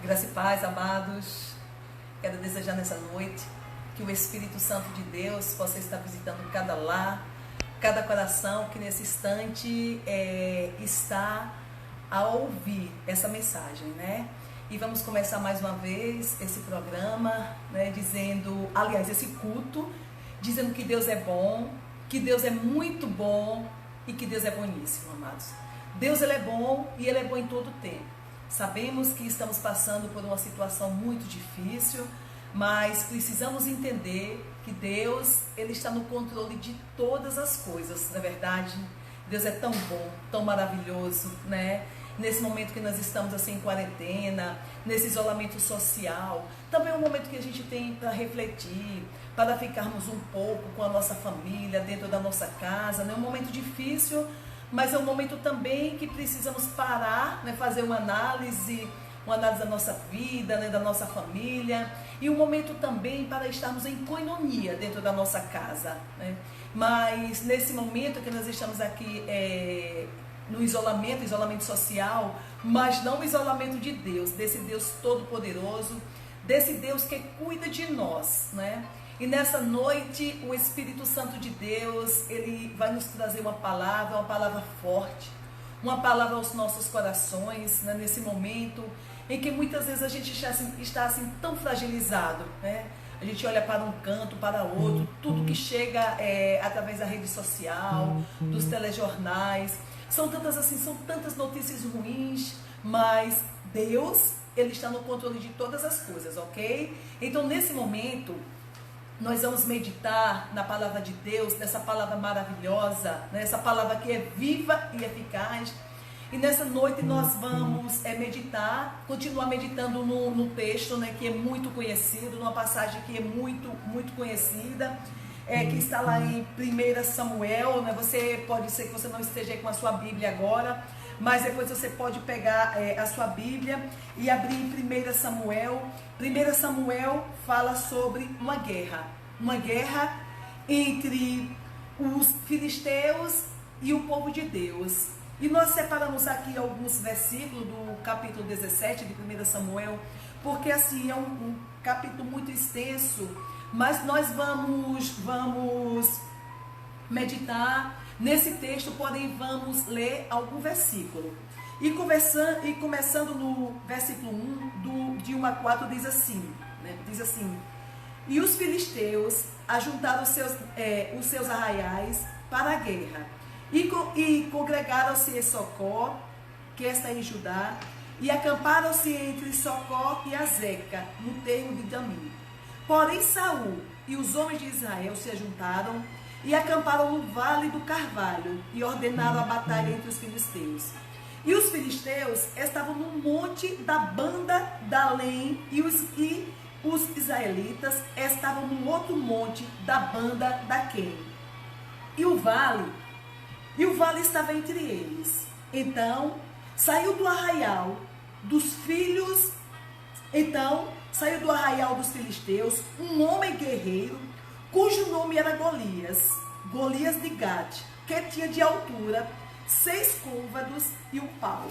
Graça e paz, amados. Quero desejar nessa noite que o Espírito Santo de Deus possa estar visitando cada lar, cada coração que nesse instante está a ouvir essa mensagem, né? E vamos começar mais uma vez esse programa, né, esse culto, dizendo que Deus é bom, que Deus é muito bom e que Deus é boníssimo, amados. Deus, Ele é bom e Ele é bom em todo o tempo. Sabemos que estamos passando por uma situação muito difícil, mas precisamos entender que Deus, Ele está no controle de todas as coisas, não é verdade? Deus é tão bom, tão maravilhoso, né? Nesse momento que nós estamos assim em quarentena, nesse isolamento social, também é um momento que a gente tem para refletir, para ficarmos um pouco com a nossa família, dentro da nossa casa, né? É um momento difícil, mas é um momento também que precisamos parar, né? Fazer uma análise da nossa vida, né? Da nossa família, e um momento também para estarmos em coinonia dentro da nossa casa, né? Mas nesse momento que nós estamos aqui no isolamento social, mas não o isolamento de Deus, desse Deus todo-poderoso, desse Deus que cuida de nós, né? E nessa noite, o Espírito Santo de Deus, Ele vai nos trazer uma palavra forte, uma palavra aos nossos corações, né? Nesse momento em que muitas vezes a gente está assim tão fragilizado, né? A gente olha para um canto, para outro, tudo que chega através da rede social, dos telejornais, são tantas notícias ruins, mas Deus, Ele está no controle de todas as coisas, ok? Então, nesse momento, nós vamos meditar na palavra de Deus, nessa palavra maravilhosa, nessa palavra que é viva e eficaz. E nessa noite nós vamos continuar meditando no texto, né, que é muito conhecido, numa passagem que é muito, muito conhecida, que está lá em 1 Samuel, né? Pode ser que você não esteja com a sua Bíblia agora, mas depois você pode pegar a sua Bíblia e abrir em 1 Samuel. 1 Samuel fala sobre uma guerra entre os filisteus e o povo de Deus. E nós separamos aqui alguns versículos do capítulo 17 de 1 Samuel, porque assim é um capítulo muito extenso, mas nós vamos meditar nesse texto, porém vamos ler algum versículo. E começando no versículo 1, de 1 a 4, diz assim, né? Diz assim: E os filisteus ajuntaram os seus arraiais para a guerra, e congregaram-se em Socó, que está em Judá, e acamparam-se entre Socó e Azeca, no termo de Damim. Porém Saul e os homens de Israel se ajuntaram e acamparam no vale do Carvalho, e ordenaram a batalha entre os filisteus. E os filisteus estavam no monte da banda da Além, e os israelitas estavam no outro monte da banda da Quem. E o vale estava entre eles. Então saiu do arraial dos filisteus um homem guerreiro, cujo nome era Golias de Gate, que tinha de altura 6 côvados e um palmo.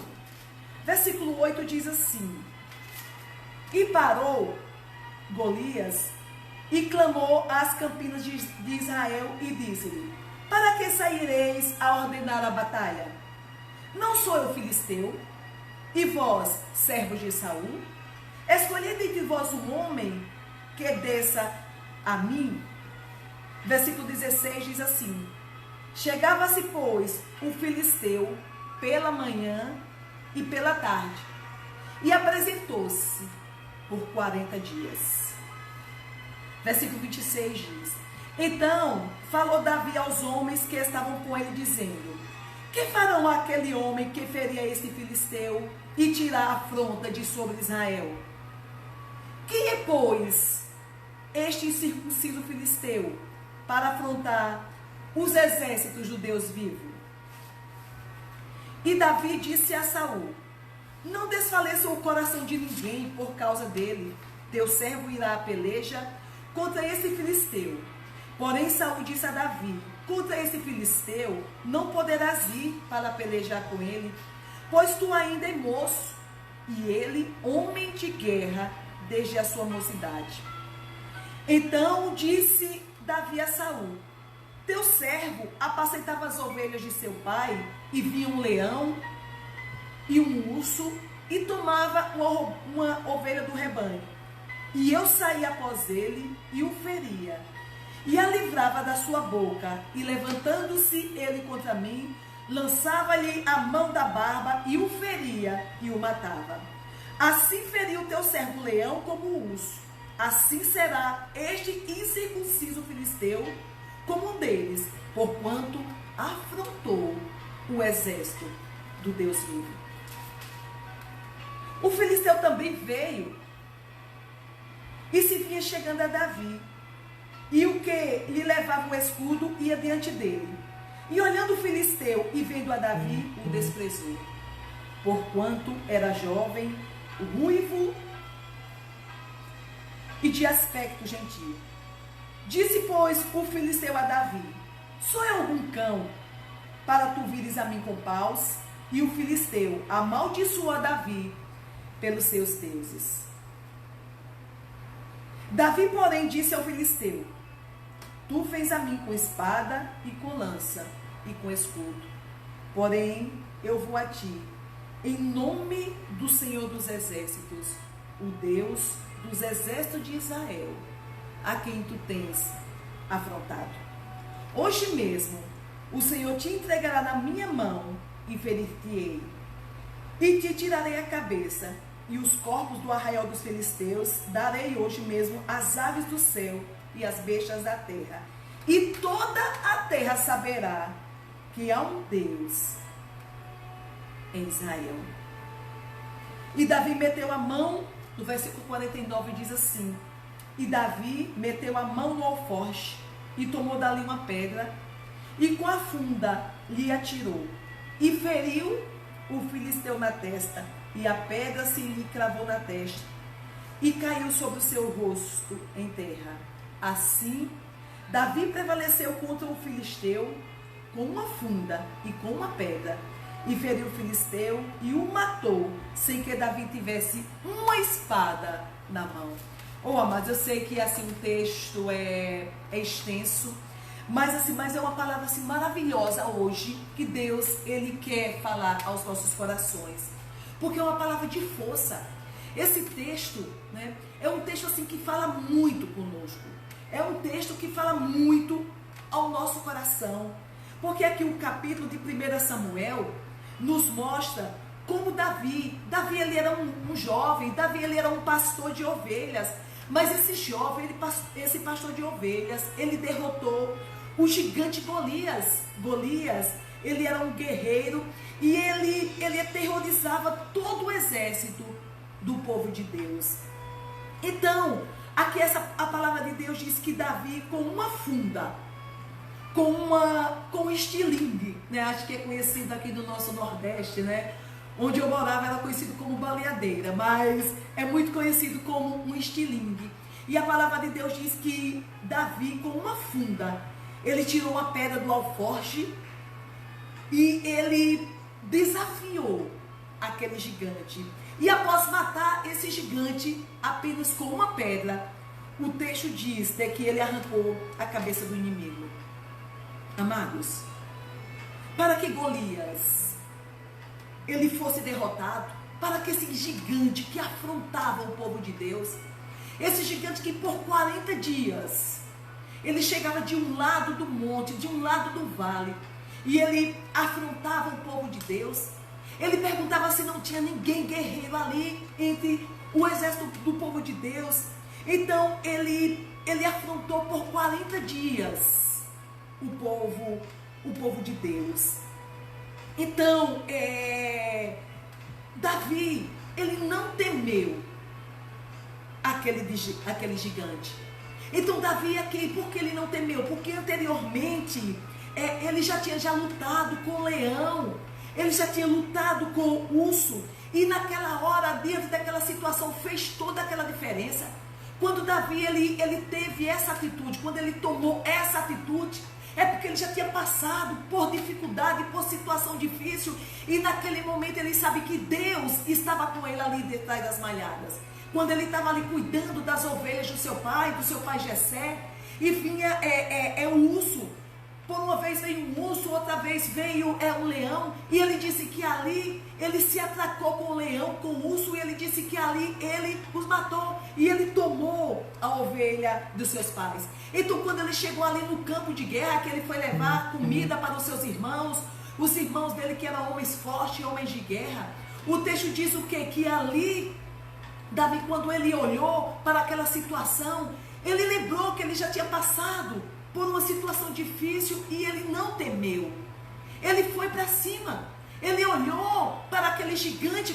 Versículo 8 diz assim: E parou Golias e clamou às campinas de Israel e disse-lhe: Para que saireis a ordenar a batalha? Não sou eu filisteu, e vós, servos de Saul? Escolhei entre vós um homem que desça a mim. Versículo 16 diz assim: Chegava-se, pois, o filisteu pela manhã e pela tarde, e apresentou-se por 40 dias. Versículo 26 diz: Então falou Davi aos homens que estavam com ele, dizendo: Que farão aquele homem que ferir este filisteu e tirar a afronta de sobre Israel? Quem é, pois, este incircunciso filisteu para afrontar os exércitos do Deus vivo? E Davi disse a Saul: Não desfaleça o coração de ninguém por causa dele. Teu servo irá à peleja contra esse filisteu. Porém Saul disse a Davi: Contra esse filisteu não poderás ir para pelejar com ele, pois tu ainda é moço, e ele homem de guerra desde a sua mocidade. Então disse Davi a Saul: teu servo apacentava as ovelhas de seu pai, e via um leão e um urso, e tomava uma ovelha do rebanho. E eu saía após ele, e o feria, e a livrava da sua boca, e levantando-se ele contra mim, lançava-lhe a mão da barba, e o feria, e o matava. Assim feriu o teu servo o leão como o urso. Assim será este incircunciso filisteu como um deles, porquanto afrontou o exército do Deus vivo. O filisteu também veio e se vinha chegando a Davi, e o que lhe levava o escudo ia diante dele. E olhando o filisteu e vendo a Davi, o desprezou, porquanto era jovem, ruivo e de aspecto gentil. Disse, pois, o filisteu a Davi: sou eu algum cão, para tu vires a mim com paus? E o filisteu amaldiçoou a Davi pelos seus deuses. Davi, porém, disse ao filisteu: tu vens a mim com espada e com lança e com escudo, porém eu vou a ti em nome do Senhor dos exércitos, o Deus dos exércitos de Israel, a quem tu tens afrontado. Hoje mesmo o Senhor te entregará na minha mão e ferir-te-ei, e te tirarei a cabeça, e os corpos do arraial dos filisteus darei hoje mesmo às aves do céu e às bestas da terra, e toda a terra saberá que há um Deus em Israel. E Davi meteu a mão, no versículo 49 diz assim: e Davi meteu a mão no alforje e tomou dali uma pedra, e com a funda lhe atirou, e feriu o filisteu na testa, e a pedra se lhe cravou na testa, e caiu sobre o seu rosto em terra. Assim, Davi prevaleceu contra o filisteu com uma funda e com uma pedra, e feriu o filisteu e o matou, sem que Davi tivesse uma espada na mão. Oh, amados, eu sei que assim o texto é extenso, mas é uma palavra assim maravilhosa hoje, que Deus, Ele quer falar aos nossos corações, porque é uma palavra de força. Esse texto, né, é um texto assim que fala muito conosco, é um texto que fala muito ao nosso coração, porque aqui o capítulo de 1 Samuel nos mostra como Davi ele era um jovem, Davi ele era um pastor de ovelhas, mas esse jovem, esse pastor de ovelhas, ele derrotou o gigante Golias. Golias, ele era um guerreiro e ele aterrorizava todo o exército do povo de Deus. Então, aqui a palavra de Deus diz que Davi, com uma funda, com estilingue, né? Acho que é conhecido aqui no nosso Nordeste, né? Onde eu morava era conhecido como baleadeira, mas é muito conhecido como um estilingue. E a palavra de Deus diz que Davi, com uma funda, ele tirou uma pedra do alforje e ele desafiou aquele gigante. E após matar esse gigante apenas com uma pedra, o texto diz que ele arrancou a cabeça do inimigo. Amados, para que Golias ele fosse derrotado, para que esse gigante que afrontava o povo de Deus, esse gigante que por 40 dias ele chegava de um lado do monte, de um lado do vale, e ele afrontava o povo de Deus, ele perguntava se não tinha ninguém guerreiro ali entre o exército do povo de Deus. Então ele afrontou por 40 dias o povo de Deus. Então, Davi, ele não temeu aquele gigante. Então, Davi aqui, por que ele não temeu? Porque anteriormente, ele já tinha lutado com o leão, ele já tinha lutado com o urso, e naquela hora, diante daquela situação, fez toda aquela diferença. Quando Davi, ele teve essa atitude, quando ele tomou essa atitude, É porque ele já tinha passado por dificuldade, por situação difícil. E naquele momento ele sabe que Deus estava com ele ali detrás das malhadas. Quando ele estava ali cuidando das ovelhas do seu pai Jessé. E vinha o urso. Por uma vez veio um urso, outra vez veio um leão. E ele disse que ali ele se atracou com o leão, com o urso. E ele disse que ali ele os matou. E ele tomou a ovelha dos seus pais. Então quando ele chegou ali no campo de guerra, que ele foi levar comida para os seus irmãos, os irmãos dele que eram homens fortes, homens de guerra. O texto diz o quê? Que ali, Davi, quando ele olhou para aquela situação, ele lembrou que ele já tinha passado por uma situação difícil e ele não temeu. Ele foi para cima. Ele olhou para aquele gigante,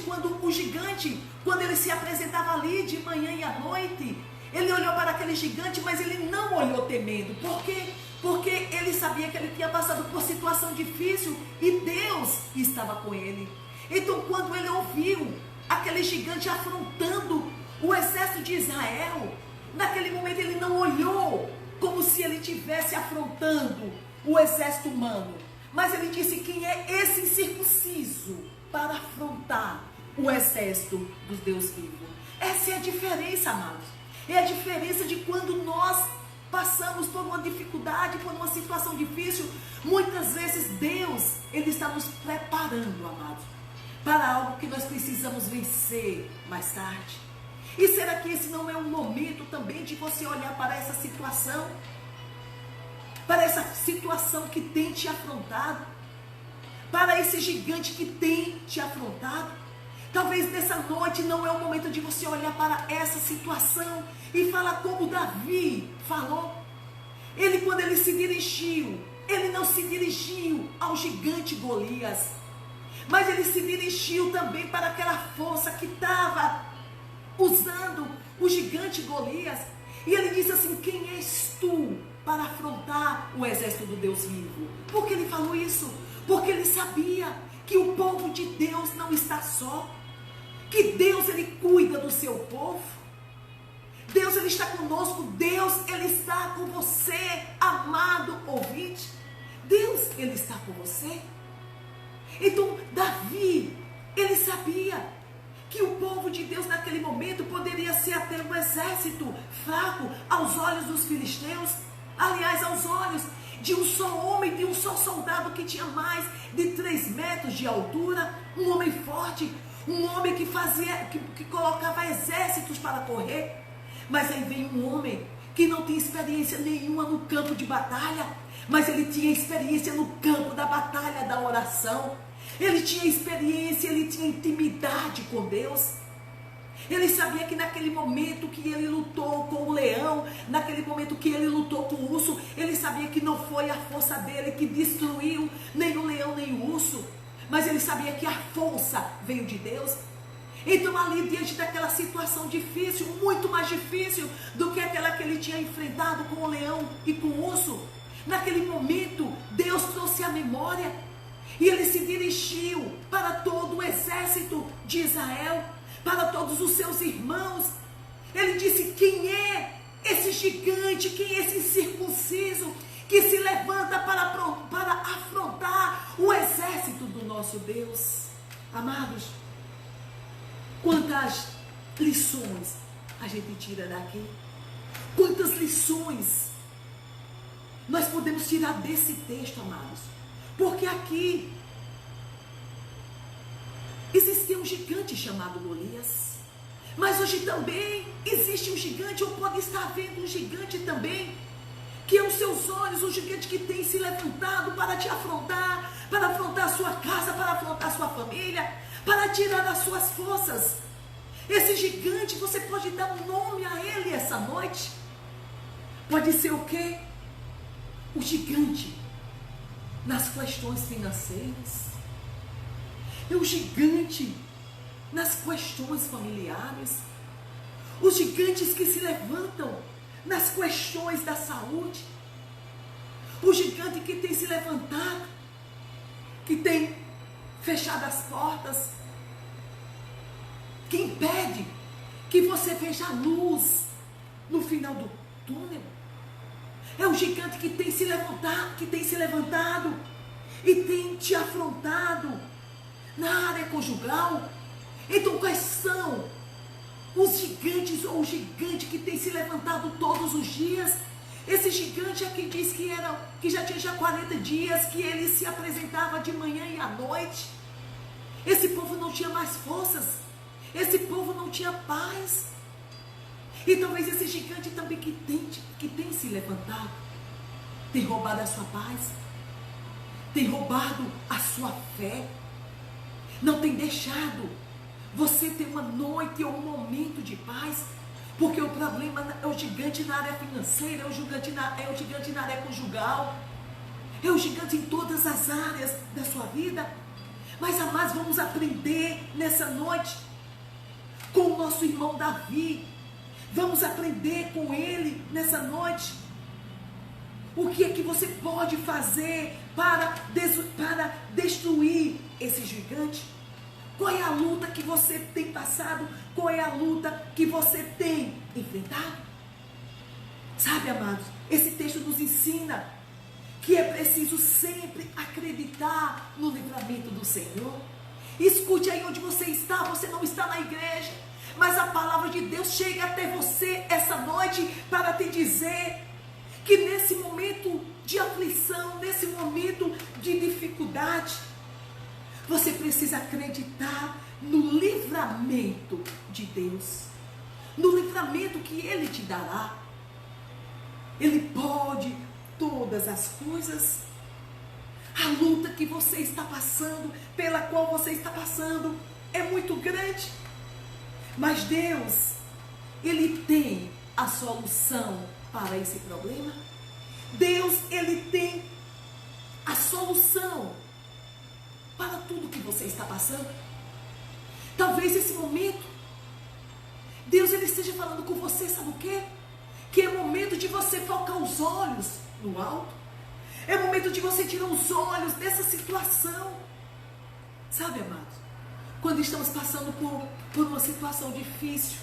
quando ele se apresentava ali de manhã e à noite. Ele olhou para aquele gigante, mas ele não olhou temendo. Por quê? Porque ele sabia que ele tinha passado por situação difícil e Deus estava com ele. Então quando ele ouviu aquele gigante afrontando o exército de Israel, naquele momento ele não olhou como se ele estivesse afrontando o exército humano. Mas ele disse: quem é esse incircunciso para afrontar o exército dos Deus vivos? Essa é a diferença, amados. É a diferença de quando nós passamos por uma dificuldade, por uma situação difícil. Muitas vezes Deus, Ele está nos preparando, amados, para algo que nós precisamos vencer mais tarde. E será que esse não é um momento também de você olhar para essa situação? Para essa situação que tem te afrontado? Para esse gigante que tem te afrontado? Talvez nessa noite não é o momento de você olhar para essa situação e falar como Davi falou. Ele, quando ele se dirigiu, ele não se dirigiu ao gigante Golias, mas ele se dirigiu também para aquela força que estava usando o gigante Golias. E ele disse assim: quem és tu para afrontar o exército do Deus vivo? Por que ele falou isso? Porque ele sabia que o povo de Deus não está só, que Deus, ele cuida do seu povo. Deus, ele está conosco. Deus, ele está com você, amado ouvinte. Deus, ele está com você. Então Davi, ele sabia que o povo de Deus naquele momento poderia ser até um exército fraco aos olhos dos filisteus. Aliás, aos olhos de um só homem, de um só soldado que tinha mais de 3 metros de altura. Um homem forte, um homem que colocava exércitos para correr. Mas aí vem um homem que não tem experiência nenhuma no campo de batalha, mas ele tinha experiência no campo da batalha da oração. Ele tinha experiência, ele tinha intimidade com Deus. Ele sabia que naquele momento que ele lutou com o leão, naquele momento que ele lutou com o urso, ele sabia que não foi a força dele que destruiu nem o leão nem o urso, mas ele sabia que a força veio de Deus. Então ali, diante daquela situação difícil, muito mais difícil do que aquela que ele tinha enfrentado com o leão e com o urso, naquele momento Deus trouxe a memória e ele se dirigiu para todo o exército de Israel, para todos os seus irmãos. Ele disse: quem é esse gigante, quem é esse incircunciso que se levanta para afrontar o exército do nosso Deus? Amados, quantas lições a gente tira daqui? Quantas lições nós podemos tirar desse texto, amados? Porque aqui existia um gigante chamado Golias, mas hoje também existe um gigante, ou pode estar vendo um gigante também, que aos seus olhos, um gigante que tem se levantado para te afrontar, para afrontar a sua casa, para afrontar a sua família, para tirar das suas forças. Esse gigante, você pode dar um nome a ele essa noite. Pode ser o quê? O gigante nas questões financeiras, é o gigante nas questões familiares, os gigantes que se levantam nas questões da saúde, o gigante que tem se levantado, que tem fechado as portas, que impede que você veja a luz no final do túnel. É o gigante que tem se levantado e tem te afrontado na área conjugal. Então quais são os gigantes ou o gigante que tem se levantado todos os dias? Esse gigante aqui diz que já tinha 40 dias que ele se apresentava de manhã e à noite. Esse povo não tinha mais forças. Esse povo não tinha paz. E talvez esse gigante também que tem se levantado, tem roubado a sua paz, tem roubado a sua fé, não tem deixado você ter uma noite ou um momento de paz, porque o problema é o gigante na área financeira, é o gigante na área conjugal, é o gigante em todas as áreas da sua vida. Mas, amados, vamos aprender nessa noite com o nosso irmão Davi. Vamos aprender com ele nessa noite. O que é que você pode fazer para destruir esse gigante? Qual é a luta que você tem passado? Qual é a luta que você tem enfrentado? Sabe, amados, esse texto nos ensina que é preciso sempre acreditar no livramento do Senhor. Escute aí onde você está. Você não está na igreja, mas a palavra de Deus chega até você essa noite para te dizer que nesse momento de aflição, nesse momento de dificuldade, você precisa acreditar no livramento de Deus, no livramento que Ele te dará. Ele pode todas as coisas. A luta que você está passando, pela qual você está passando, é muito grande. Mas Deus, Ele tem a solução para esse problema. Deus, Ele tem a solução para tudo que você está passando. Talvez esse momento, Deus, Ele esteja falando com você, sabe o quê? Que é momento de você focar os olhos no alto. É momento de você tirar os olhos dessa situação. Sabe, amados, quando estamos passando por uma situação difícil,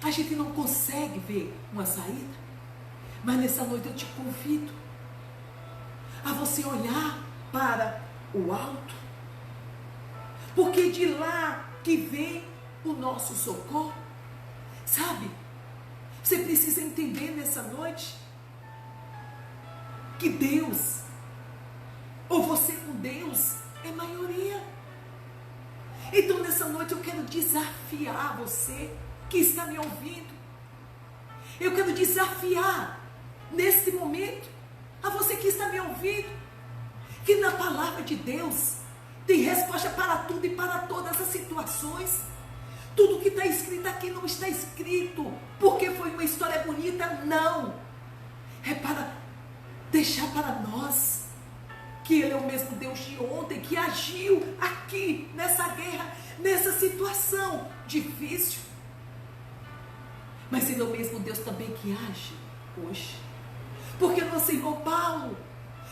a gente não consegue ver uma saída. Mas nessa noite eu te convido a você olhar para o alto, porque de lá que vem o nosso socorro. Sabe, você precisa entender nessa noite que Deus, ou você com Deus, é maioria. Então nessa noite eu quero desafiar você que está me ouvindo. Eu quero desafiar nesse momento a você que está me ouvindo, que na palavra de Deus tem resposta para tudo e para todas as situações. Tudo que está escrito aqui não está escrito porque foi uma história bonita, não. É para deixar para nós que Ele é o mesmo Deus de ontem, que agiu aqui nessa guerra, nessa situação difícil. Mas Ele é o mesmo Deus também que age hoje. Porque nosso irmão Paulo,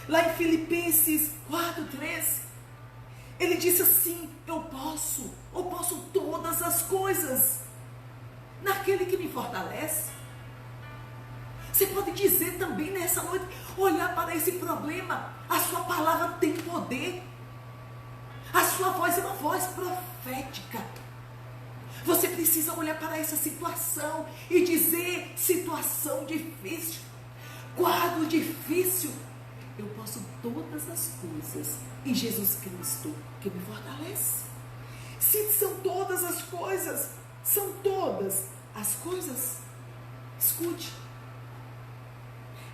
lá em Filipenses 4:13, ele disse assim: eu posso todas as coisas naquele que me fortalece. Você pode dizer também nessa noite, olhar para esse problema, a sua palavra tem poder, a sua voz é uma voz profética. Você precisa olhar para essa situação e dizer: situação difícil, quadro difícil, eu posso todas as coisas em Jesus Cristo que me fortalece. Se são todas as coisas, escute,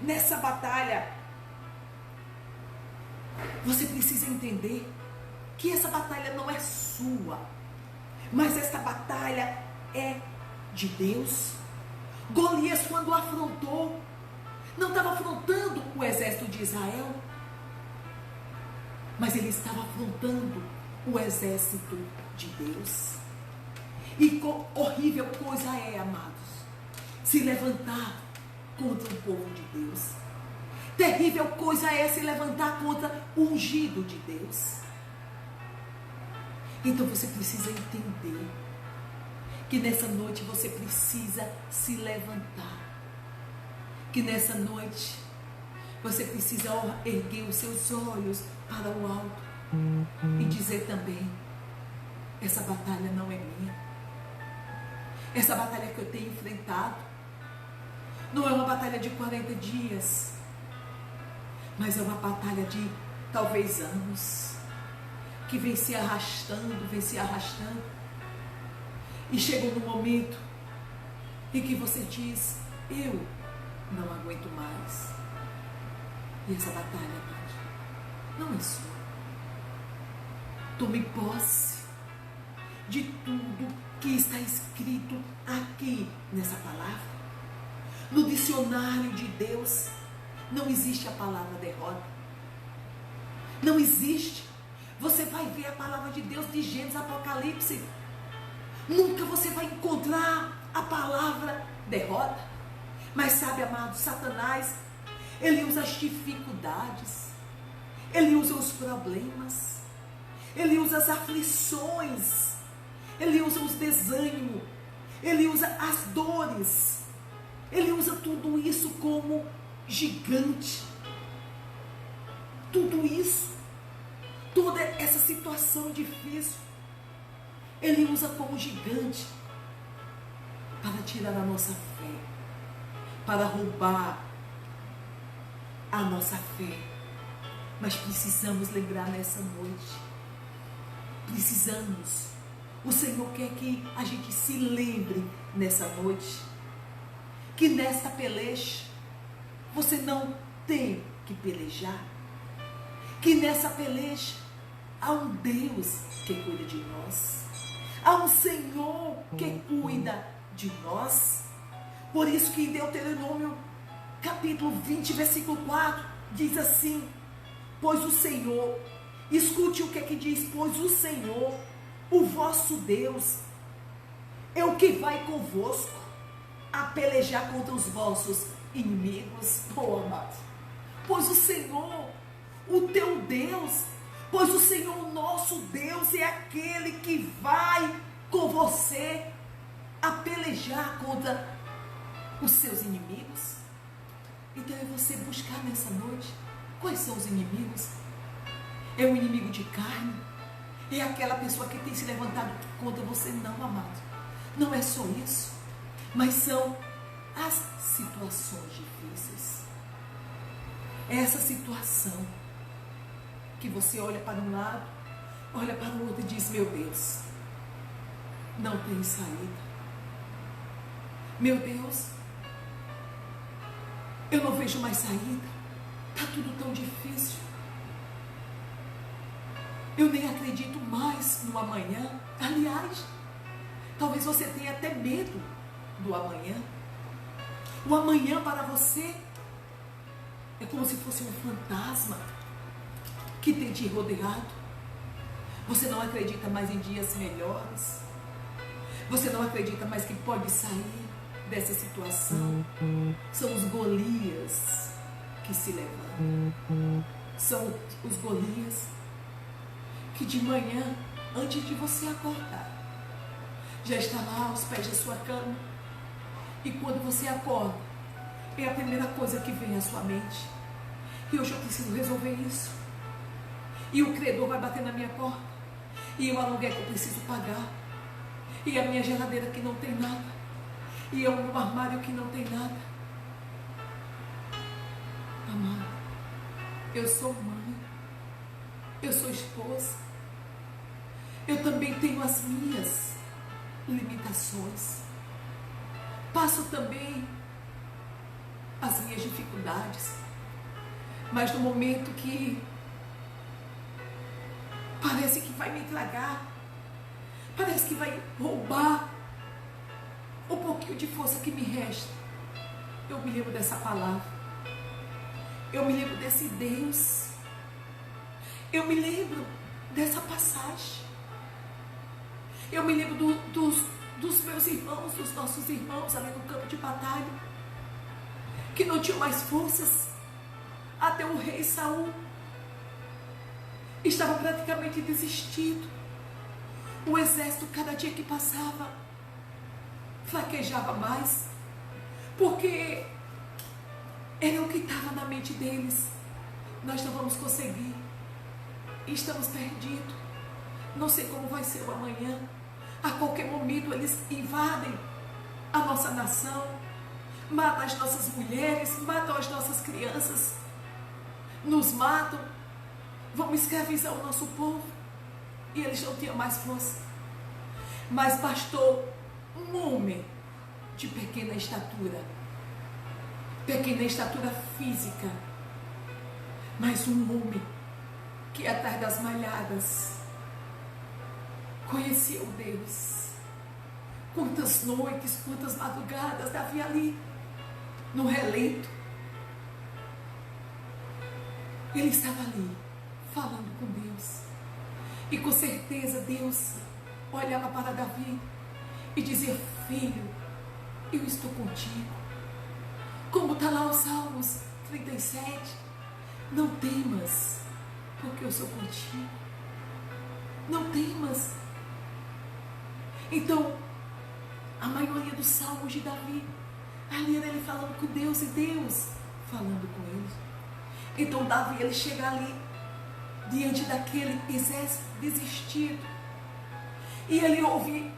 nessa batalha, você precisa entender que essa batalha não é sua, mas essa batalha é de Deus. Golias, quando afrontou, não estava afrontando o exército de Israel, mas ele estava afrontando o exército de Deus. E horrível coisa é, amados, se levantar contra o povo de Deus. Terrível coisa é se levantar contra o ungido de Deus. Então você precisa entender que nessa noite você precisa se levantar. que nessa noite você precisa erguer os seus olhos para o alto e dizer também: essa batalha não é minha. Essa batalha que eu tenho enfrentado não é uma batalha de 40 dias, mas é uma batalha de talvez anos, que vem se arrastando, e chegou no momento em que você diz: eu não aguento mais. E essa batalha, não é sua. Tome posse de tudo que está escrito aqui nessa palavra. No dicionário de Deus não existe a palavra derrota. Não existe. Você vai ver a palavra de Deus de Gênesis, Apocalipse. Nunca você vai encontrar a palavra derrota. Mas sabe, amado, Satanás, ele usa as dificuldades, ele usa os problemas, ele usa as aflições, ele usa os desânimos, ele usa as dores, ele usa tudo isso como gigante. Tudo isso, toda essa situação difícil, ele usa como gigante para tirar a nossa fé, para roubar a nossa fé. Mas precisamos lembrar nessa noite, precisamos. O Senhor quer que a gente se lembre nessa noite que nesta peleja você não tem que pelejar, que nessa peleja há um Deus que cuida de nós, há um Senhor que cuida de nós. Por isso que em Deuteronômio capítulo 20, versículo 4, diz assim: pois o Senhor, escute o que é que diz, pois o Senhor, o vosso Deus, é o que vai convosco a pelejar contra os vossos inimigos. Oh, amado, pois o Senhor, o teu Deus, pois o Senhor, o nosso Deus, é aquele que vai com você a pelejar contra os seus inimigos. Então é você buscar nessa noite quais são os inimigos. É o inimigo de carne? É aquela pessoa que tem se levantado contra você? Não, amado, não é só isso, mas são as situações difíceis. É essa situação que você olha para um lado, olha para o outro e diz: meu Deus, não tem saída. Meu Deus, eu não vejo mais saída. Está tudo tão difícil. Eu nem acredito mais no amanhã. Aliás, talvez você tenha até medo do amanhã. O amanhã para você é como se fosse um fantasma que tem te rodeado. Você não acredita mais em dias melhores. Você não acredita mais que pode sair dessa situação. São os Golias que se levantam. São os Golias que de manhã, antes de você acordar, já está lá aos pés da sua cama. E quando você acorda, é a primeira coisa que vem à sua mente: e hoje eu preciso resolver isso. E o credor vai bater na minha porta. E o aluguel que eu preciso pagar. E a minha geladeira que não tem nada. E o meu armário que não tem nada. Amado, eu sou mãe. Eu sou esposa. Eu também tenho as minhas limitações. Passo também as minhas dificuldades. Mas no momento que parece que vai me tragar, parece que vai roubar o pouquinho de força que me resta, eu me lembro dessa palavra. Eu me lembro desse Deus. Eu me lembro dessa passagem. Eu me lembro dos meus irmãos, dos nossos irmãos ali no campo de batalha, que não tinham mais forças. Até o rei Saul estava praticamente desistido. O exército, cada dia que passava, fraquejava mais, porque Era o que estava na mente deles. Nós não vamos conseguir. Estamos perdidos. Não sei como vai ser o amanhã. A qualquer momento eles invadem a nossa nação, matam as nossas mulheres, matam as nossas crianças, nos matam, vão escravizar o nosso povo. E eles não tinham mais força. Mas bastou um homem de pequena estatura física, mas um homem que atrás das malhadas conhecia o Deus. Quantas noites, quantas madrugadas Davi ali, no relento. Ele estava ali, falando com Deus. E com certeza Deus olhava para Davi e dizia: filho, eu estou contigo. Como está lá os Salmos 37. Não temas, porque eu sou contigo. Não temas. Então, a maioria dos salmos de Davi, ali era ele falando com Deus e Deus falando com ele. Então Davi, ele chega ali, diante daquele exército desistido, e ele ouve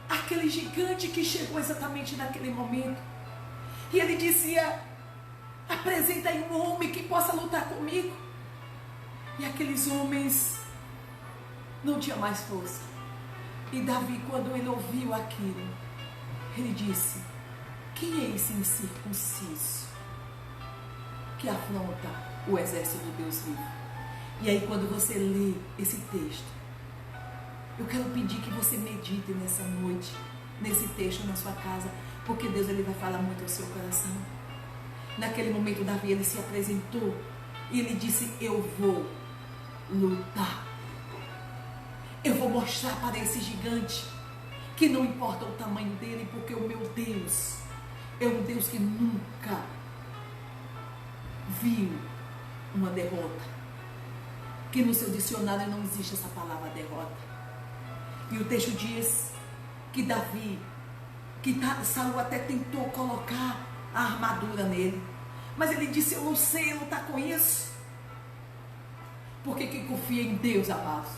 aquele gigante que chegou exatamente naquele momento, e ele dizia: apresenta aí um homem que possa lutar comigo. E aqueles homens não tinham mais força. E Davi, quando ele ouviu aquilo, ele disse: quem é esse incircunciso que afronta o exército do Deus vivo? E aí, quando você lê esse texto, eu quero pedir que você medite nessa noite, nesse texto na sua casa, porque Deus, ele vai falar muito ao seu coração. Naquele momento, Davi, ele se apresentou e ele disse: eu vou lutar. Eu vou mostrar para esse gigante que não importa o tamanho dele, porque o meu Deus é um Deus que nunca viu uma derrota. Que no seu dicionário não existe essa palavra derrota. E o texto diz que Davi, que Saul até tentou colocar a armadura nele, mas ele disse: eu não sei lutar com isso. Porque quem confia em Deus, amados,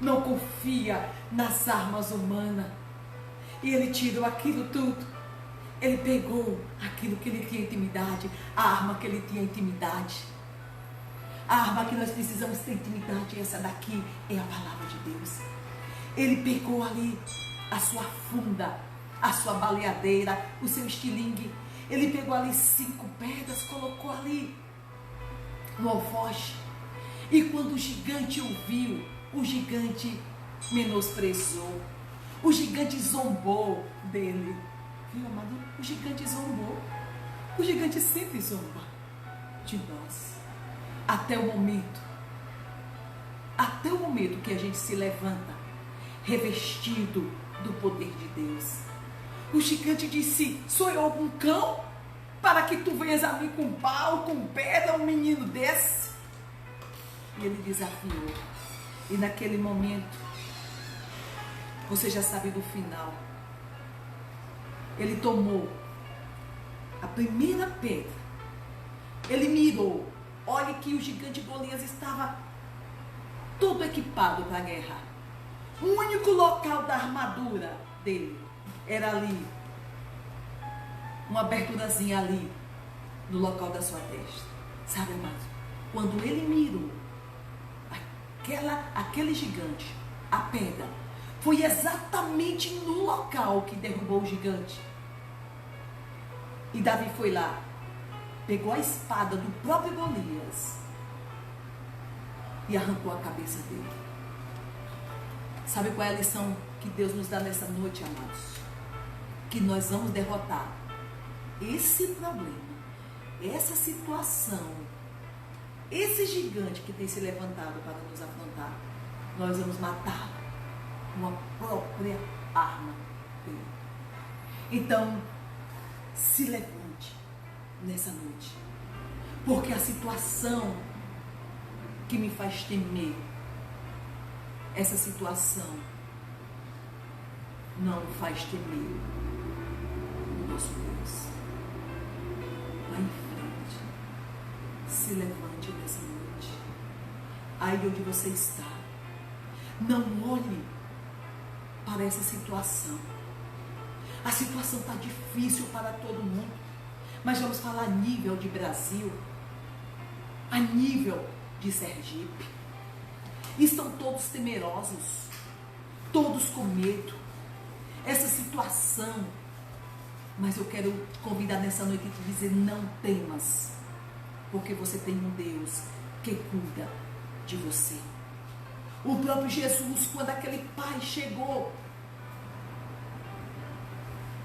não confia nas armas humanas. E ele tirou aquilo tudo. Ele pegou aquilo que ele tinha intimidade, a arma que ele tinha intimidade. A arma que nós precisamos ter intimidade, essa daqui é a palavra de Deus. Ele pegou ali a sua funda, a sua baleadeira, o seu estilingue. Ele pegou ali 5 pedras, colocou ali no alforje. E quando o gigante ouviu, o gigante menosprezou. O gigante zombou dele. Viu, amado? O gigante zombou. O gigante sempre zomba de nós. Até o momento que a gente se levanta, revestido do poder de Deus. O gigante disse: sou eu algum cão para que tu venhas a mim com pau, com pedra, um menino desse? E ele desafiou. E naquele momento, você já sabe do final. Ele tomou a primeira pedra. Ele mirou. Olha que o gigante Golias estava todo equipado para a guerra. O único local da armadura dele era ali. Uma aberturazinha ali no local da sua testa. Sabe, amado? Quando ele mirou aquele gigante, a pedra, foi exatamente no local que derrubou o gigante. E Davi foi lá, pegou a espada do próprio Golias e arrancou a cabeça dele. Sabe qual é a lição que Deus nos dá nessa noite, amados? Que nós vamos derrotar esse problema, essa situação, esse gigante que tem se levantado para nos afrontar. Nós vamos matá-lo com a própria arma dele. Então, se levante nessa noite, porque a situação que me faz temer, essa situação não faz temer o nosso Deus. Vá em frente, Se levante nessa noite. Aí onde você está. Não olhe para essa situação. A situação está difícil para todo mundo. Mas vamos falar a nível de Brasil. A nível de Sergipe. Estão todos temerosos. Todos com medo. Essa situação. Mas eu quero te convidar nessa noite e te dizer, não temas. Porque você tem um Deus que cuida de você. O próprio Jesus, quando aquele pai chegou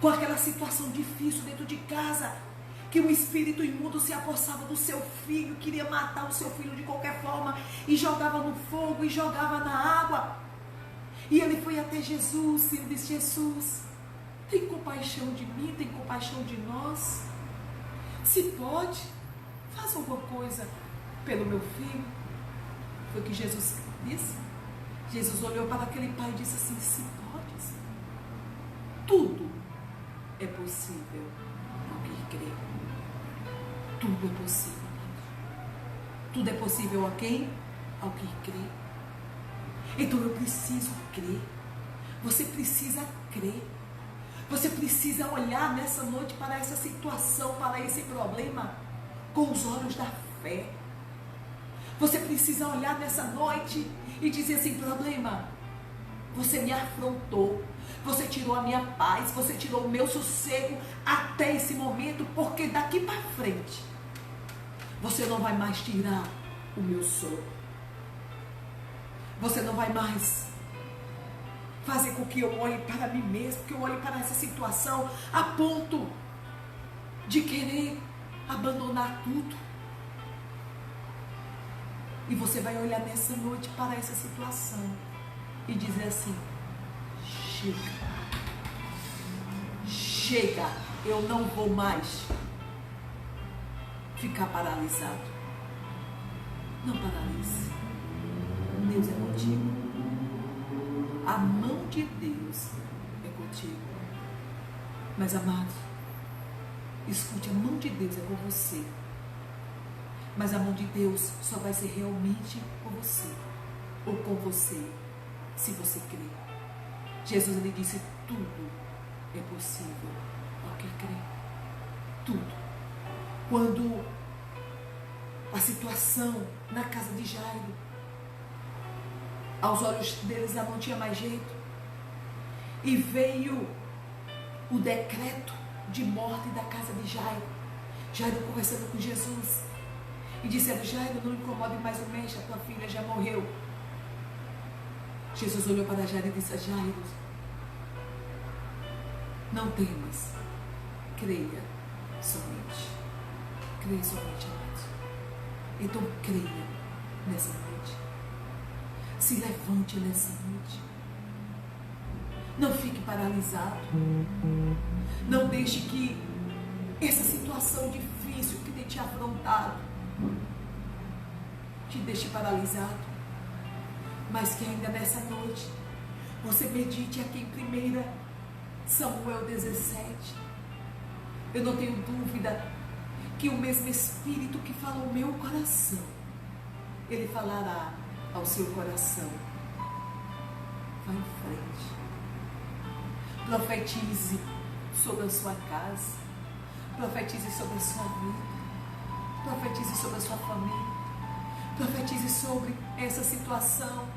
com aquela situação difícil dentro de casa, que o espírito imundo se apossava do seu filho, queria matar o seu filho de qualquer forma, e jogava no fogo, e jogava na água. E ele foi até Jesus, e ele disse, Jesus, tem compaixão de mim, tem compaixão de nós. Se pode, faça alguma coisa pelo meu filho. Foi o que Jesus disse. Jesus olhou para aquele pai e disse assim, se pode, tudo é possível ao que crê. Tudo é possível. Tudo é possível a quem? Ao que crê. Então eu preciso crer. Você precisa crer. Você precisa olhar nessa noite para essa situação, para esse problema, com os olhos da fé. Você precisa olhar nessa noite e dizer assim, problema, você me afrontou, você tirou a minha paz, você tirou o meu sossego até esse momento, porque daqui para frente, você não vai mais tirar o meu sono. Você não vai mais fazer com que eu olhe para mim mesmo, que eu olhe para essa situação a ponto de querer abandonar tudo. E você vai olhar nessa noite para essa situação e dizer assim, chega, eu não vou mais ficar paralisado. Não paralise. Deus é contigo. A mão de Deus é contigo. Mas, amado, escute, a mão de Deus é com você. Mas a mão de Deus só vai ser realmente com você. Ou com você, se você crer. Jesus, ele disse, tudo é possível ao que crê. Tudo. Quando a situação na casa de Jairo, aos olhos deles já não tinha mais jeito. E veio o decreto de morte da casa de Jairo. Jairo conversando com Jesus. E dizendo, Jairo, não incomode mais o mestre, a tua filha já morreu. Jesus olhou para Jairo e disse a Jairo, não temas, creia somente. Creia somente, amados. Então creia nessa noite. Se levante nessa noite. Não fique paralisado. Não deixe que essa situação difícil que tem te afrontado te deixe paralisado. Mas que ainda nessa noite você medite aqui em 1 Samuel 17. Eu não tenho dúvida que o mesmo Espírito que fala ao meu coração, ele falará ao seu coração. Vá em frente. Profetize sobre a sua casa. Profetize sobre a sua vida. Profetize sobre a sua família. Profetize sobre essa situação.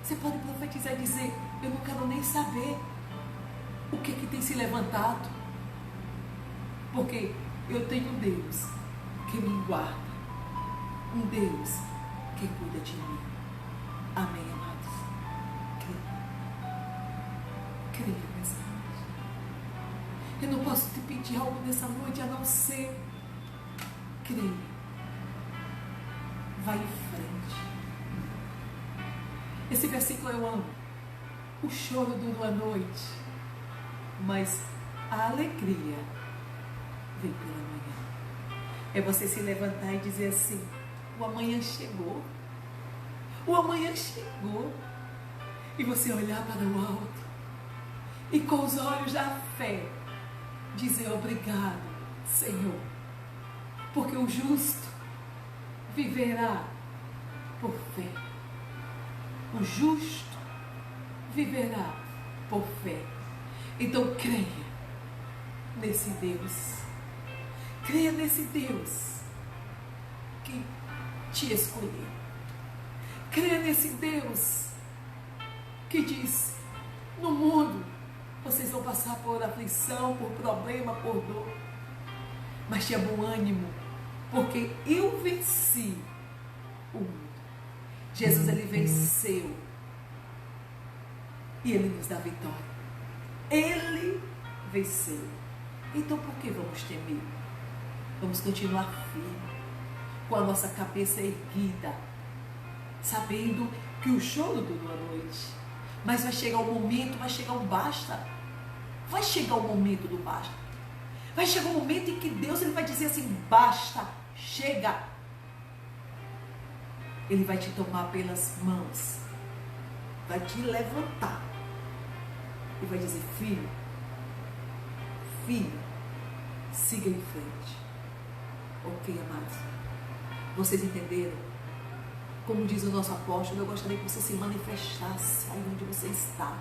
Você pode profetizar e dizer, eu não quero nem saber o que tem se levantado. Porque eu tenho um Deus que me guarda. Um Deus que cuida de mim. Amém, amados? Creia nessa noite. Eu não posso te pedir algo nessa noite a não ser creia. Vai em frente. Esse versículo eu amo. O choro dura a noite, mas a alegria vem pela manhã. É você se levantar e dizer assim, o amanhã chegou. O amanhã chegou. E você olhar para o alto e com os olhos da fé dizer obrigado, Senhor. Porque o justo viverá por fé. O justo viverá por fé. Então creia nesse Deus. Creia nesse Deus que te escolheu. Creia nesse Deus que diz: no mundo vocês vão passar por aflição, por problema, por dor. Mas tenha bom ânimo, porque eu venci o mundo. Jesus, ele venceu. E ele nos dá vitória. Ele venceu. Então por que vamos temer? Vamos continuar firme, com a nossa cabeça erguida, sabendo que o choro dura a noite. Mas vai chegar um momento, vai chegar um basta. Vai chegar o momento do basta. Vai chegar um momento em que Deus ele vai dizer assim: basta, chega. Ele vai te tomar pelas mãos, vai te levantar e vai dizer: filho, siga em frente. Ok, amados? Vocês entenderam? Como diz o nosso apóstolo, eu gostaria que você se manifestasse aí onde você está.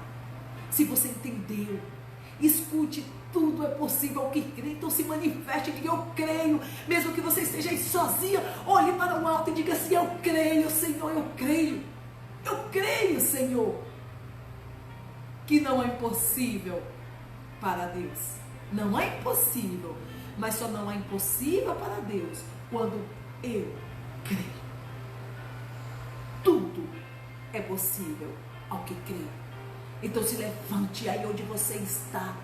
Se você entendeu, escute, tudo é possível ao que crê. Então se manifeste e diga: eu creio. Mesmo que você esteja aí sozinha, olhe para o alto e diga assim: eu creio, Senhor, eu creio. Eu creio, Senhor, que não é impossível para Deus. Não é impossível, mas só não é impossível para Deus quando eu creio. Tudo é possível ao que crê. Então se levante aí onde você está.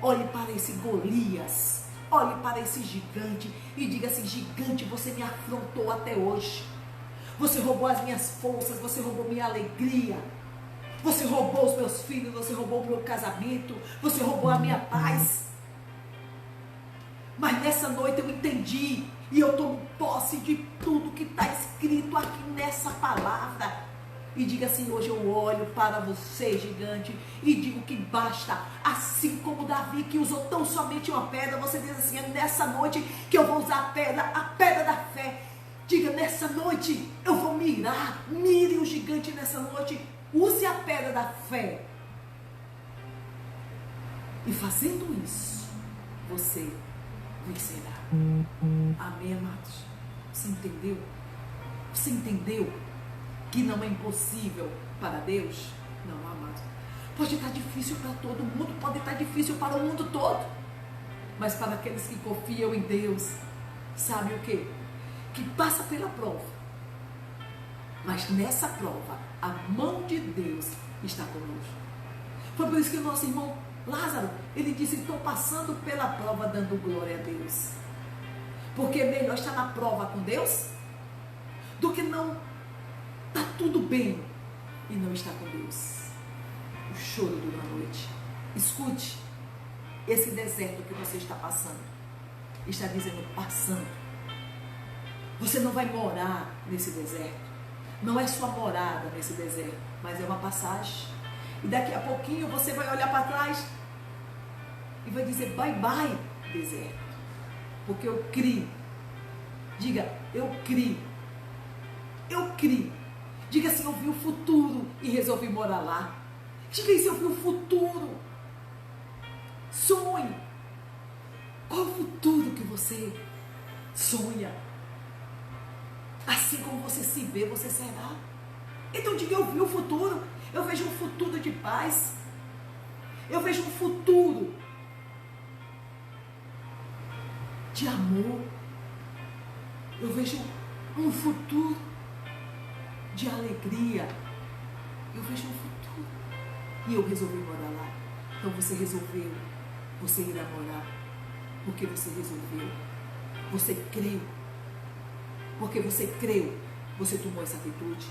Olhe para esse Golias. Olhe para esse gigante e diga assim: gigante, você me afrontou até hoje. Você roubou as minhas forças, você roubou minha alegria. Você roubou os meus filhos, você roubou o meu casamento, você roubou a minha paz. Mas nessa noite eu entendi e eu tomo posse de tudo que está escrito aqui nessa palavra. E diga assim: hoje eu olho para você, gigante, e digo que basta. Assim como Davi, que usou tão somente uma pedra, você diz assim: é nessa noite que eu vou usar a pedra da fé. Diga: nessa noite eu vou mirar. Mire o gigante nessa noite. Use a pedra da fé. E fazendo isso, você vencerá. Amém, amados? Você entendeu? Você entendeu que não é impossível para Deus? Não, amados. Pode estar difícil para todo mundo, pode estar difícil para o mundo todo. Mas para aqueles que confiam em Deus, sabe o quê? Que passa pela prova. Mas nessa prova, a mão de Deus está conosco. Foi por isso que o nosso irmão Lázaro, ele disse: estou passando pela prova dando glória a Deus. Porque é melhor estar na prova com Deus do que não está tudo bem e não estar com Deus. O choro dura a noite. Escute, esse deserto que você está passando, está dizendo passando. Você não vai morar nesse deserto. Não é sua morada nesse deserto, mas é uma passagem. E daqui a pouquinho você vai olhar para trás e vai dizer: bye bye, deserto. Porque eu criei. Diga: eu criei. Eu criei. Diga assim: eu vi o futuro e resolvi morar lá. Diga assim: eu vi o futuro. Sonhe. Qual o futuro que você sonha? Assim como você se vê, você será. Então diga: eu vi o futuro. Eu vejo um futuro de paz. Eu vejo um futuro de amor. Eu vejo um futuro de alegria. Eu vejo um futuro. E eu resolvi morar lá. Então você resolveu. Você irá morar. Porque você resolveu. Você creu. Porque você creu, você tomou essa atitude.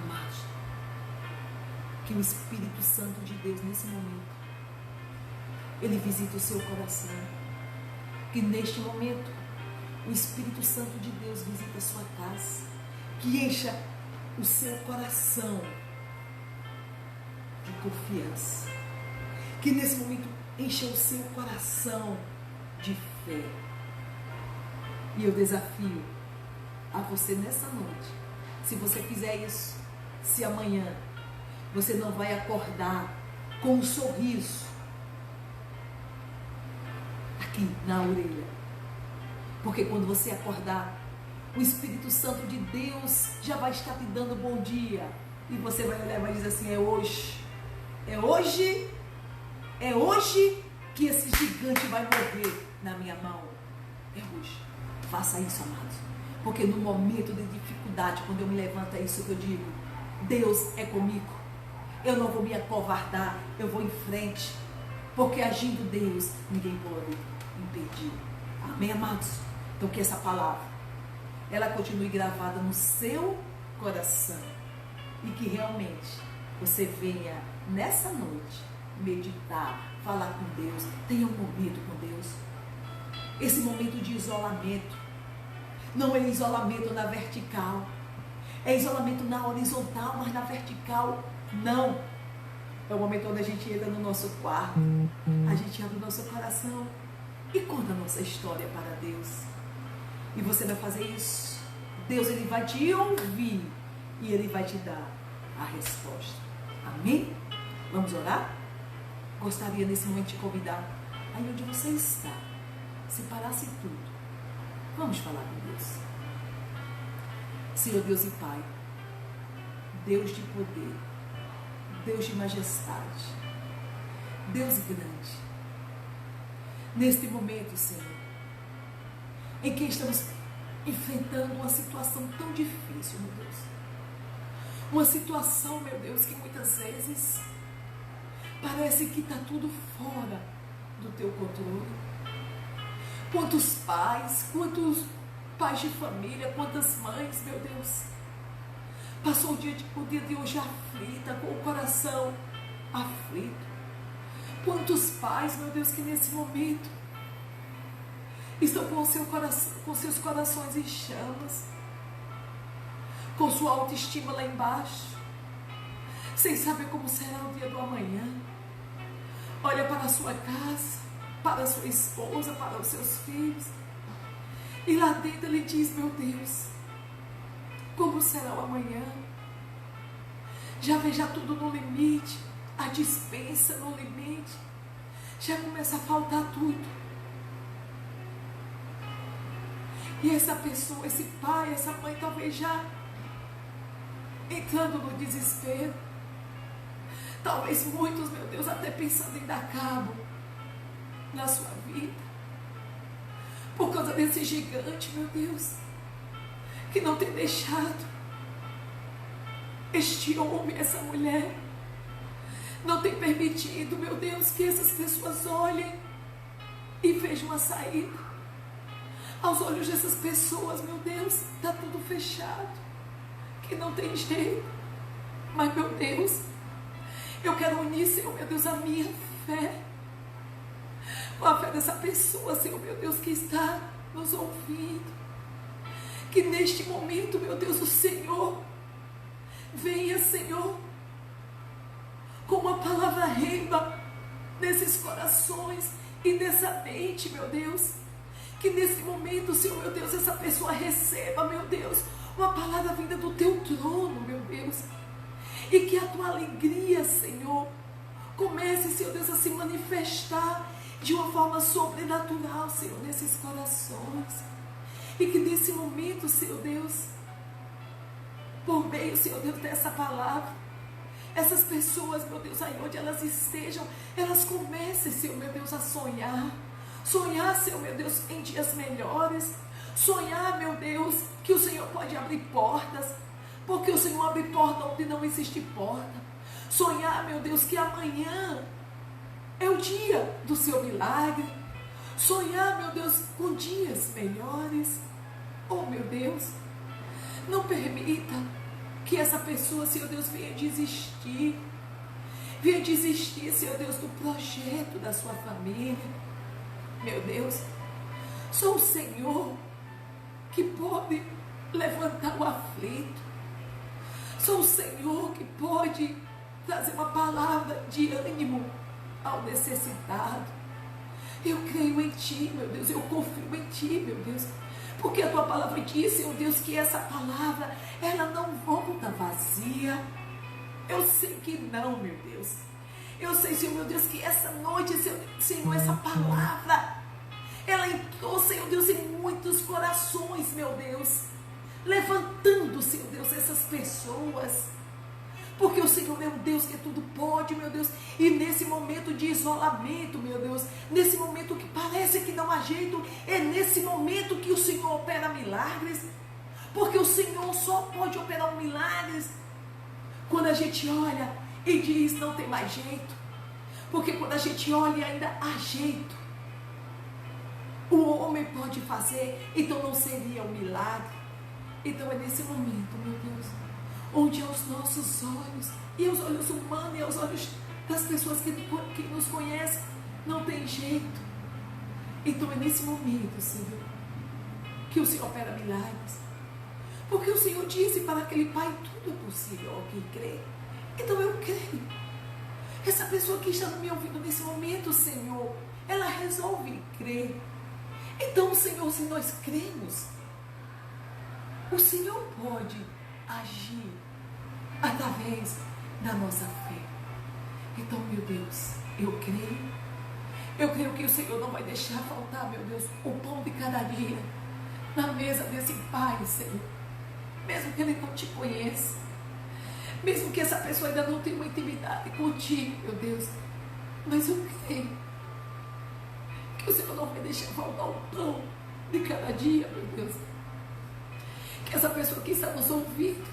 Amados, que o Espírito Santo de Deus nesse momento, ele visita o seu coração. Que neste momento, o Espírito Santo de Deus visita a sua casa. Que encha o seu coração de confiança. Que nesse momento encha o seu coração de fé. E eu desafio a você nessa noite, se você fizer isso, se amanhã você não vai acordar com um sorriso aqui na orelha, porque quando você acordar, o Espírito Santo de Deus já vai estar te dando bom dia, e você vai olhar e vai dizer assim: é hoje, é hoje, é hoje que esse gigante vai morrer na minha mão, é hoje. Faça isso, amados, porque no momento de dificuldade, quando eu me levanto, é isso que eu digo: Deus é comigo, eu não vou me acovardar, eu vou em frente, porque agindo Deus, ninguém pode impedir. Amém, amados? Então que essa palavra, ela continue gravada no seu coração, e que realmente você venha nessa noite meditar, falar com Deus, tenha um momento com Deus. Esse momento de isolamento não é isolamento na vertical, é isolamento na horizontal, mas na vertical não. É o momento onde a gente entra no nosso quarto, a gente abre o nosso coração e conta a nossa história para Deus. E você vai fazer isso, Deus, ele vai te ouvir e ele vai te dar a resposta. Amém? Vamos orar? Gostaria nesse momento de convidar, aí onde você está, se parasse tudo, vamos falar com Deus. Senhor Deus e Pai, Deus de poder, Deus de majestade, Deus grande, neste momento, Senhor, em que estamos enfrentando uma situação tão difícil, meu Deus, uma situação, meu Deus, que muitas vezes parece que está tudo fora do teu controle. Quantos pais de família, quantas mães, meu Deus, passou o dia de hoje aflita, com o coração aflito. Quantos pais, meu Deus, que nesse momento estão com seus corações em chamas, com sua autoestima lá embaixo, sem saber como será o dia do amanhã. Olha para a sua casa, para a sua esposa, para os seus filhos, e lá dentro ele diz: meu Deus, como será o amanhã? Já veja tudo no limite, a despensa no limite, já começa a faltar tudo. E essa pessoa, esse pai, essa mãe, talvez já entrando no desespero. Talvez muitos, meu Deus, até pensando em dar cabo na sua vida, por causa desse gigante, meu Deus, que não tem deixado este homem, essa mulher, não tem permitido, meu Deus, que essas pessoas olhem e vejam uma saída. Aos olhos dessas pessoas, meu Deus, está tudo fechado, que não tem jeito. Mas, meu Deus, eu quero unir, Senhor, meu Deus, a minha fé com a fé dessa pessoa, Senhor, meu Deus, que está nos ouvindo. Que neste momento, meu Deus, o Senhor venha, Senhor, com uma palavra rema nesses corações e nessa mente, meu Deus. Que nesse momento, Senhor, meu Deus, essa pessoa receba, meu Deus, uma palavra vinda do teu trono, meu Deus. E que a tua alegria, Senhor, comece, Senhor Deus, a se manifestar de uma forma sobrenatural, Senhor, nesses corações. E que nesse momento, Senhor Deus, por meio, Senhor Deus, dessa palavra, essas pessoas, meu Deus, aí onde elas estejam, elas comecem, Senhor, meu Deus, a sonhar. Sonhar, Senhor, meu Deus, em dias melhores. Sonhar, meu Deus, que o Senhor pode abrir portas, porque o Senhor abre porta onde não existe porta. Sonhar, meu Deus, que amanhã é o dia do seu milagre. Sonhar, meu Deus, com dias melhores. Oh, meu Deus, não permita que essa pessoa, Senhor Deus, venha desistir. Venha desistir, Senhor Deus, do projeto da sua família. Meu Deus, só o Senhor que pode levantar o aflito. Só o Senhor que pode trazer uma palavra de ânimo ao necessitado. Eu creio em Ti, meu Deus, eu confio em Ti, meu Deus, Porque a tua palavra diz, Senhor Deus, que essa palavra, ela não volta vazia. Eu sei que não, meu Deus. Eu sei, Senhor, meu Deus, que essa noite, Senhor, essa palavra, ela entrou, Senhor Deus, em muitos corações, meu Deus. Levantando, Senhor Deus, essas pessoas. Porque o Senhor é um Deus que tudo pode, meu Deus. E nesse momento de isolamento, meu Deus, nesse momento que parece que não há jeito, é nesse momento que o Senhor opera milagres. Porque o Senhor só pode operar milagres quando a gente olha e diz, não tem mais jeito. Porque quando a gente olha e ainda há jeito, o homem pode fazer, então não seria um milagre. Então é nesse momento, meu Deus, onde aos nossos olhos, e aos olhos humanos, e aos olhos das pessoas que nos conhecem, não tem jeito. Então é nesse momento, Senhor, que o Senhor opera milagres. Porque o Senhor disse para aquele pai, tudo é possível ao que crê. Então eu creio. Essa pessoa que está me ouvindo nesse momento, Senhor, ela resolve crer. Então, Senhor, se nós cremos, o Senhor pode agir através da nossa fé. Então, meu Deus, eu creio. Eu creio que o Senhor não vai deixar faltar, meu Deus, o pão de cada dia na mesa desse pai, Senhor. Mesmo que ele não te conheça, mesmo que essa pessoa ainda não tenha uma intimidade contigo, meu Deus, mas eu creio que o Senhor não vai deixar faltar o pão de cada dia, meu Deus. Que essa pessoa que está nos ouvindo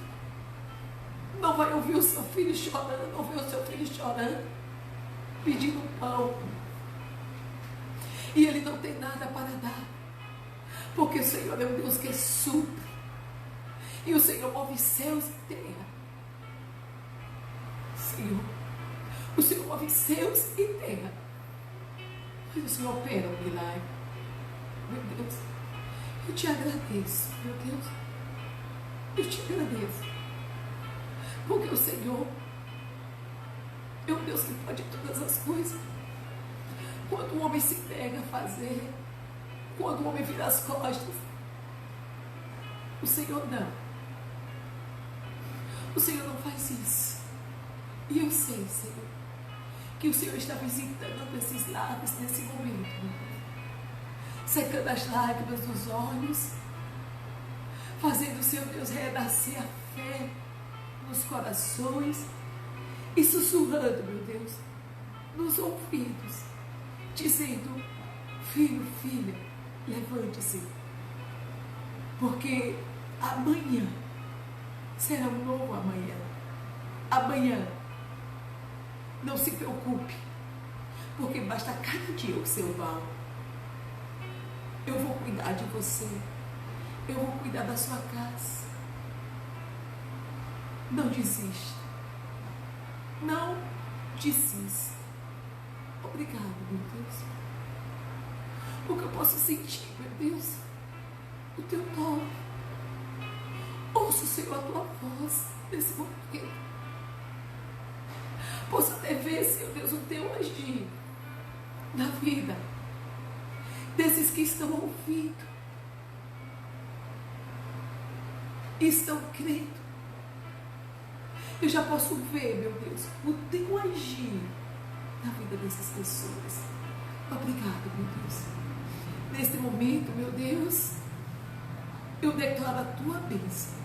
não vai ouvir o seu filho chorando, não ouvir o seu filho chorando, pedindo pão, e ele não tem nada para dar, porque o Senhor é um Deus que supre, e o Senhor move céus e terra. Senhor, o Senhor move céus e terra, mas o Senhor opera um milagre. Meu Deus, eu te agradeço, meu Deus, eu te agradeço, porque o Senhor é um Deus que pode todas as coisas. Quando o homem se nega a fazer, quando o homem vira as costas, o Senhor não. O Senhor não faz isso. E eu sei, Senhor, que o Senhor está visitando esses lábios nesse momento, secando as lágrimas dos olhos, fazendo o Senhor Deus renascer a fé nos corações e sussurrando, meu Deus, nos ouvidos, dizendo, filho, filha, levante-se, porque amanhã será um novo amanhã. Amanhã, não se preocupe, porque basta cada dia o seu mal. Eu vou cuidar de você, eu vou cuidar da sua casa. Não desista, não desista. Obrigado, meu Deus, porque eu posso sentir, meu Deus, o teu toque. Ouço, Senhor, a tua voz nesse momento. Posso até ver, Senhor Deus, o teu agir na vida desses que estão ouvindo e estão crendo. Eu já posso ver, meu Deus, o teu agir na vida dessas pessoas. Obrigado, meu Deus. Neste momento, meu Deus, eu declaro a tua bênção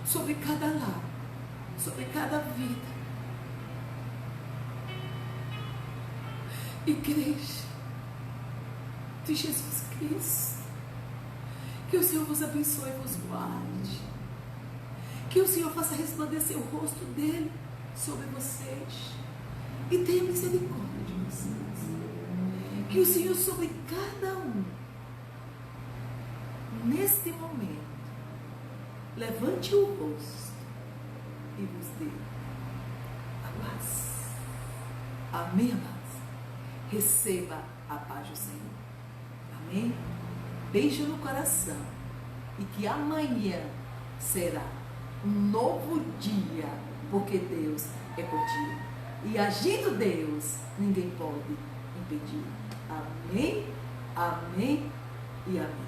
sobre cada lar, sobre cada vida. Igreja de Jesus Cristo, que o Senhor vos abençoe e vos guarde, que o Senhor faça resplandecer o rosto dele sobre vocês e tenha misericórdia de vocês, que o Senhor sobre cada um neste momento levante o rosto e vos dê a paz. Amém, amados? Receba a paz do Senhor. Amém? Beijo no coração. E que amanhã será um novo dia, porque Deus é contigo. E agindo Deus, ninguém pode impedir. Amém? Amém e amém.